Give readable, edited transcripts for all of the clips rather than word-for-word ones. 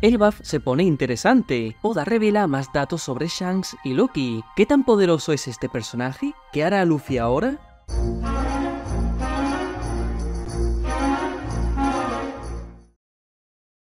El BAF se pone interesante. Oda revela más datos sobre Shanks y Loki. ¿Qué tan poderoso es este personaje? ¿Qué hará Luffy ahora?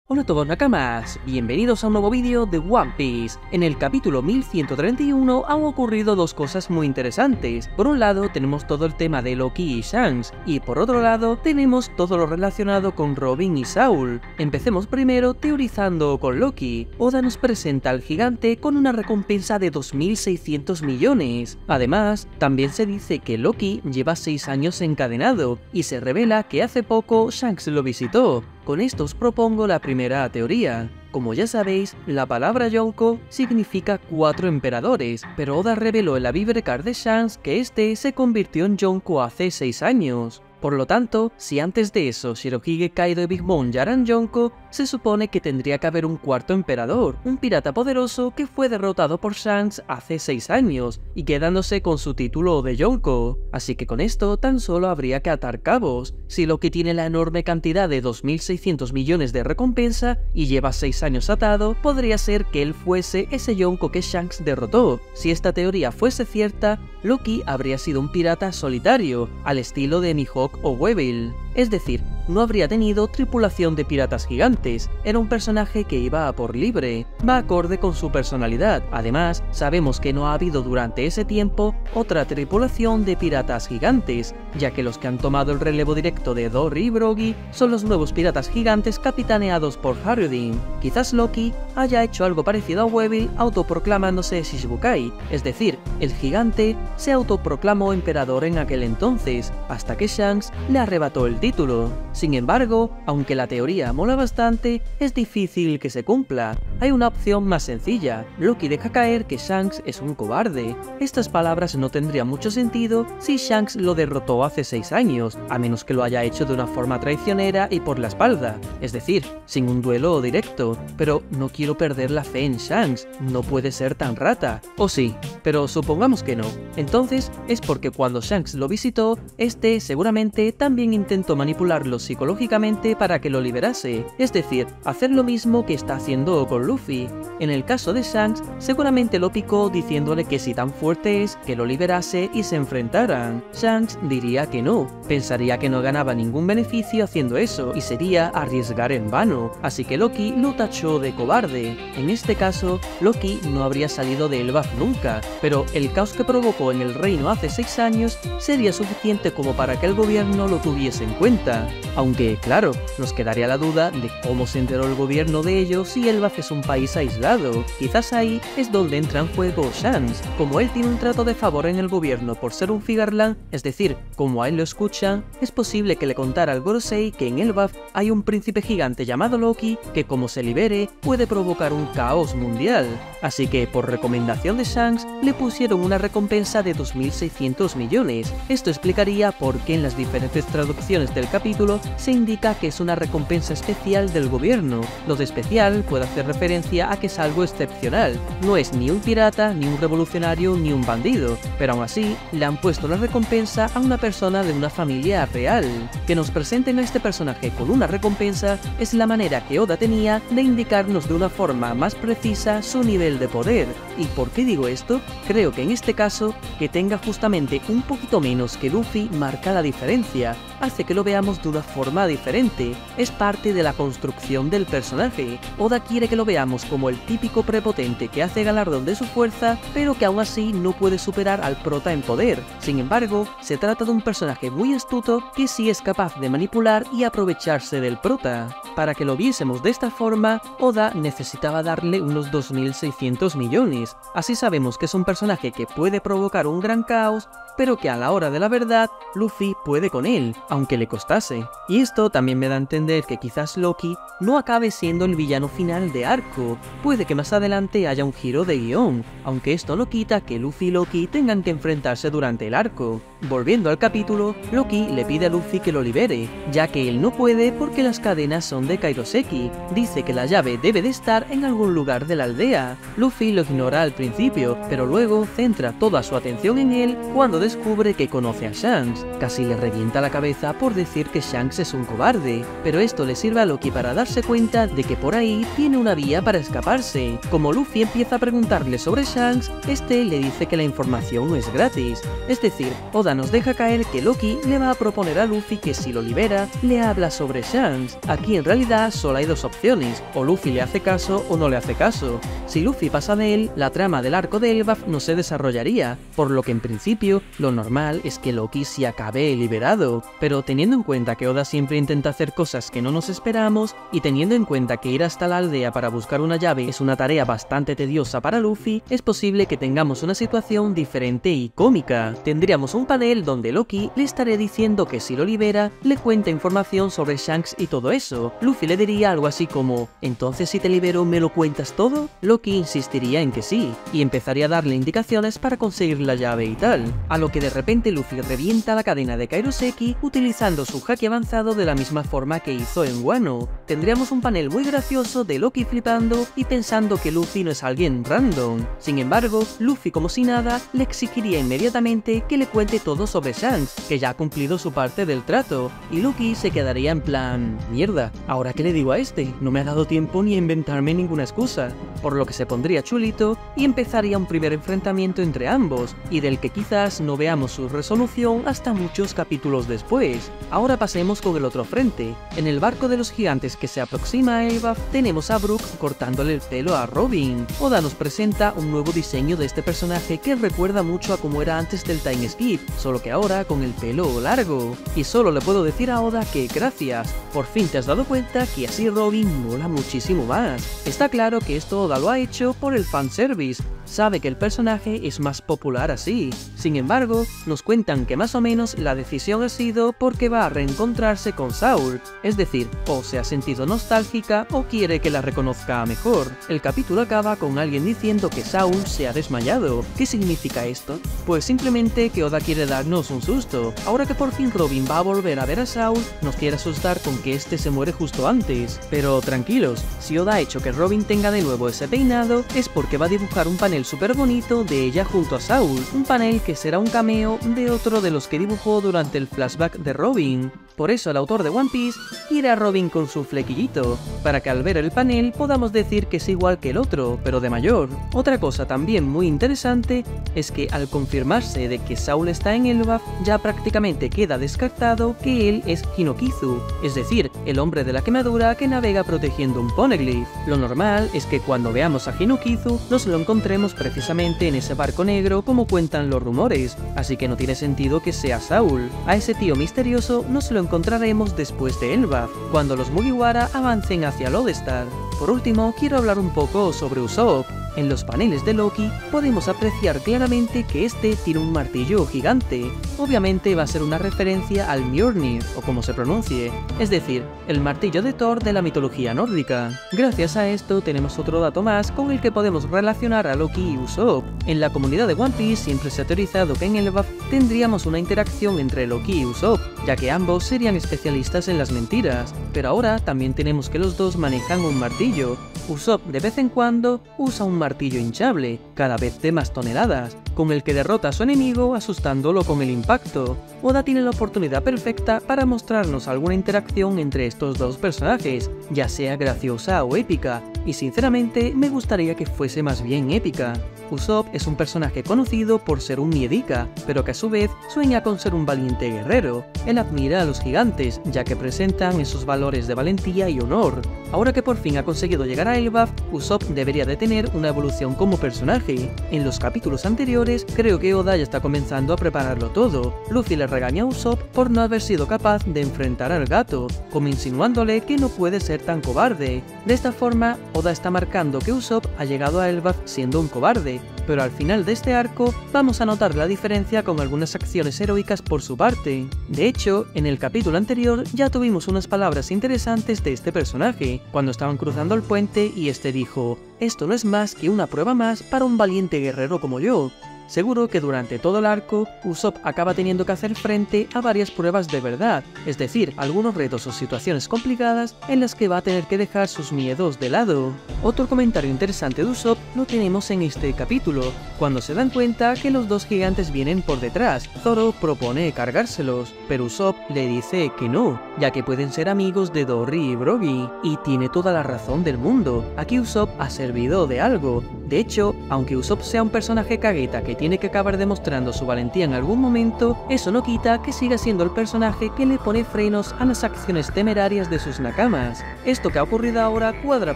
Hola a todos nakamas, bienvenidos a un nuevo vídeo de One Piece. En el capítulo 1131 han ocurrido dos cosas muy interesantes. Por un lado tenemos todo el tema de Loki y Shanks, y por otro lado tenemos todo lo relacionado con Robin y Saul. Empecemos primero teorizando con Loki. Oda nos presenta al gigante con una recompensa de 2600 millones. Además, también se dice que Loki lleva 6 años encadenado, y se revela que hace poco Shanks lo visitó. Con esto os propongo la primera teoría. Como ya sabéis, la palabra Yonko significa 4 emperadores, pero Oda reveló en la Vivre Card de Shanks que este se convirtió en Yonko hace 6 años. Por lo tanto, si antes de eso Shirohige, Kaido y Big Mom ya eran Yonko, se supone que tendría que haber un cuarto emperador, un pirata poderoso que fue derrotado por Shanks hace 6 años, y quedándose con su título de Yonko. Así que con esto tan solo habría que atar cabos. Si Loki tiene la enorme cantidad de 2600 millones de recompensa y lleva 6 años atado, podría ser que él fuese ese Yonko que Shanks derrotó. Si esta teoría fuese cierta, Loki habría sido un pirata solitario, al estilo de Mihawk o Weevil. Es decir, no habría tenido tripulación de piratas gigantes, era un personaje que iba a por libre, va acorde con su personalidad. Además, sabemos que no ha habido durante ese tiempo otra tripulación de piratas gigantes, ya que los que han tomado el relevo directo de Dory y Brogy son los nuevos piratas gigantes capitaneados por Harryuddin. Quizás Loki haya hecho algo parecido a Weevil autoproclamándose Shichibukai, es decir, el gigante se autoproclamó emperador en aquel entonces, hasta que Shanks le arrebató el título. Sin embargo, aunque la teoría mola bastante, es difícil que se cumpla. Hay una opción más sencilla. Loki deja caer que Shanks es un cobarde. Estas palabras no tendrían mucho sentido si Shanks lo derrotó hace 6 años, a menos que lo haya hecho de una forma traicionera y por la espalda, es decir, sin un duelo directo. Pero no quiero perder la fe en Shanks, no puede ser tan rata. O sí, pero supongamos que no. Entonces es porque cuando Shanks lo visitó, este seguramente también intentó manipularlo psicológicamente para que lo liberase, es decir, hacer lo mismo que está haciendo con Luffy. En el caso de Shanks, seguramente lo picó diciéndole que si tan fuerte es, que lo liberase y se enfrentaran. Shanks diría que no, pensaría que no ganaba ningún beneficio haciendo eso y sería arriesgar en vano, así que Loki lo tachó de cobarde. En este caso, Loki no habría salido de Elbaf nunca, pero el caos que provocó en el reino hace 6 años sería suficiente como para que el gobierno lo tuviese en cuenta. Aunque, claro, nos quedaría la duda de cómo se enteró el gobierno de ello si Elbaf es un país aislado. Quizás ahí es donde entra en juego Shanks. Como él tiene un trato de favor en el gobierno por ser un Figarland, es decir, como a él lo escuchan, es posible que le contara al Gorosei que en Elbaf hay un príncipe gigante llamado Loki que, como se libere, puede provocar un caos mundial. Así que, por recomendación de Shanks, le pusieron una recompensa de 2600 millones. Esto explicaría por qué en las diferentes traducciones del capítulo se indica que es una recompensa especial del gobierno. Lo de especial puede hacer referencia a que es algo excepcional, no es ni un pirata, ni un revolucionario, ni un bandido, pero aún así le han puesto la recompensa a una persona de una familia real. Que nos presenten a este personaje con una recompensa es la manera que Oda tenía de indicarnos de una forma más precisa su nivel de poder. ¿Y por qué digo esto? Creo que en este caso, que tenga justamente un poquito menos que Luffy marca la diferencia, hace que lo veamos de una forma diferente, es parte de la construcción del personaje. Oda quiere que lo veamos como el típico prepotente que hace galardón de su fuerza, pero que aún así no puede superar al prota en poder. Sin embargo, se trata de un personaje muy astuto que sí es capaz de manipular y aprovecharse del prota. Para que lo viésemos de esta forma, Oda necesitaba darle unos 2600 millones, así sabemos que es un personaje que puede provocar un gran caos, pero que a la hora de la verdad, Luffy puede con él, aunque le costase. Y esto también me da a entender que quizás Loki no acabe siendo el villano final de arco, puede que más adelante haya un giro de guión, aunque esto no quita que Luffy y Loki tengan que enfrentarse durante el arco. Volviendo al capítulo, Loki le pide a Luffy que lo libere, ya que él no puede porque las cadenas son de Kairoseki. Dice que la llave debe de estar en algún lugar de la aldea. Luffy lo ignora al principio, pero luego centra toda su atención en él cuando descubre que conoce a Shanks. Casi le revienta la cabeza por decir que Shanks es un cobarde, pero esto le sirve a Loki para darse cuenta de que por ahí tiene una vía para escaparse. Como Luffy empieza a preguntarle sobre Shanks, este le dice que la información no es gratis. Es decir, Oda nos deja caer que Loki le va a proponer a Luffy que si lo libera, le habla sobre Shanks. Aquí en realidad solo hay dos opciones, o Luffy le hace caso o no le hace caso. Si Luffy pasa de él, la trama del arco de Elbaf no se desarrollaría, por lo que en principio lo normal es que Loki se acabe liberado. Pero teniendo en cuenta que Oda siempre intenta hacer cosas que no nos esperamos, y teniendo en cuenta que ir hasta la aldea para buscar una llave es una tarea bastante tediosa para Luffy, es posible que tengamos una situación diferente y cómica. Tendríamos un panel donde Loki le estaría diciendo que si lo libera, le cuenta información sobre Shanks y todo eso. Luffy le diría algo así como, ¿entonces si te libero me lo cuentas todo? Loki insistiría en que sí, y empezaría a darle indicaciones para conseguir la llave y tal, a lo que de repente Luffy revienta la cadena de Kairoseki utilizando su haki avanzado de la misma forma que hizo en Wano. Tendríamos un panel muy gracioso de Loki flipando y pensando que Luffy no es alguien random. Sin embargo, Luffy como si nada le exigiría inmediatamente que le cuente todo sobre Shanks, que ya ha cumplido su parte del trato, y Luffy se quedaría en plan, mierda, ¿ahora qué le digo a este? No me ha dado tiempo ni a inventarme ninguna excusa. Por lo que se pondría chulito y empezaría un primer enfrentamiento entre ambos, y del que quizás no veamos su resolución hasta muchos capítulos después. Ahora pasemos con el otro frente. En el barco de los gigantes que se aproxima a Elbaf, tenemos a Brook cortándole el pelo a Robin. Oda nos presenta un nuevo diseño de este personaje que recuerda mucho a como era antes del time skip, solo que ahora con el pelo largo. Y solo le puedo decir a Oda que gracias, por fin te has dado cuenta que así Robin mola muchísimo más. Está claro que esto Oda lo ha hecho por el fanservice, sabe que el personaje es más popular así. Sin embargo, nos cuentan que más o menos la decisión ha sido porque va a reencontrarse con Saul, es decir, o se ha sentido nostálgica o quiere que la reconozca mejor. El capítulo acaba con alguien diciendo que Saul se ha desmayado. ¿Qué significa esto? Pues simplemente que Oda quiere darnos un susto. Ahora que por fin Robin va a volver a ver a Saul, nos quiere asustar con que este se muere justo antes. Pero tranquilos, si Oda ha hecho que Robin tenga de nuevo ese peinado, es porque va a dibujar un panel súper bonito de ella junto a Saul, un panel que será un cameo de otro de los que dibujó durante el flashback de Robin. Por eso el autor de One Piece quiere a Robin con su flequillito, para que al ver el panel podamos decir que es igual que el otro, pero de mayor. Otra cosa también muy interesante es que al confirmarse de que Saul está en Elbaf, ya prácticamente queda descartado que él es Hinokizu, es decir, el hombre de la quemadura que navega protegiendo un poneglyph. Lo normal es que cuando veamos a Hinokizu nos lo encontremos precisamente en ese barco negro como cuentan los rumores, así que no tiene sentido que sea Saul. A ese tío misterioso no se lo encontraremos después de Elbaf, cuando los Mugiwara avancen hacia Lodestar. Por último, quiero hablar un poco sobre Usopp. En los paneles de Loki podemos apreciar claramente que este tiene un martillo gigante. Obviamente va a ser una referencia al Mjolnir, o como se pronuncie, es decir, el martillo de Thor de la mitología nórdica. Gracias a esto tenemos otro dato más con el que podemos relacionar a Loki y Usopp. En la comunidad de One Piece siempre se ha teorizado que en Elbaf tendríamos una interacción entre Loki y Usopp, ya que ambos serían especialistas en las mentiras, pero ahora también tenemos que los dos manejan un martillo. Usopp de vez en cuando usa un martillo hinchable, cada vez de más toneladas, con el que derrota a su enemigo asustándolo con el impacto. Oda tiene la oportunidad perfecta para mostrarnos alguna interacción entre estos dos personajes, ya sea graciosa o épica, y sinceramente me gustaría que fuese más bien épica. Usopp es un personaje conocido por ser un miedica, pero que a su vez sueña con ser un valiente guerrero. Él admira a los gigantes, ya que presentan esos valores de valentía y honor. Ahora que por fin ha conseguido llegar a Elbaf, Usopp debería de tener una evolución como personaje. En los capítulos anteriores, creo que Oda ya está comenzando a prepararlo todo. Luffy le regaña a Usopp por no haber sido capaz de enfrentar al gato, como insinuándole que no puede ser tan cobarde. De esta forma, Oda está marcando que Usopp ha llegado a Elbaf siendo un cobarde, pero al final de este arco vamos a notar la diferencia con algunas acciones heroicas por su parte. De hecho, en el capítulo anterior ya tuvimos unas palabras interesantes de este personaje, cuando estaban cruzando el puente y este dijo: "Esto no es más que una prueba más para un valiente guerrero como yo". Seguro que durante todo el arco, Usopp acaba teniendo que hacer frente a varias pruebas de verdad, es decir, algunos retos o situaciones complicadas en las que va a tener que dejar sus miedos de lado. Otro comentario interesante de Usopp lo tenemos en este capítulo, cuando se dan cuenta que los dos gigantes vienen por detrás. Zoro propone cargárselos, pero Usopp le dice que no, ya que pueden ser amigos de Dory y Brogy, y tiene toda la razón del mundo. Aquí Usopp ha servido de algo. De hecho, aunque Usopp sea un personaje cagueta que tiene que acabar demostrando su valentía en algún momento, eso no quita que siga siendo el personaje que le pone frenos a las acciones temerarias de sus nakamas. Esto que ha ocurrido ahora cuadra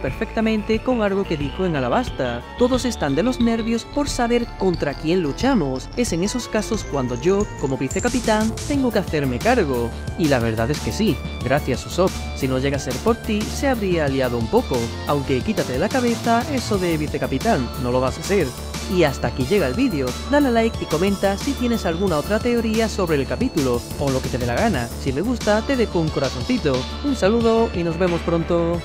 perfectamente con algo que dijo en Alabasta: todos están de los nervios por saber contra quién luchamos. Es en esos casos cuando yo, como vicecapitán, tengo que hacerme cargo. Y la verdad es que sí, gracias Usopp. Si no llega a ser por ti, se habría liado un poco. Aunque quítate de la cabeza eso de vicecapitán, no lo vas a ser. Y hasta aquí llega el vídeo. Dale a like y comenta si tienes alguna otra teoría sobre el capítulo, o lo que te dé la gana. Si me gusta, te dejo un corazoncito. Un saludo y nos vemos pronto.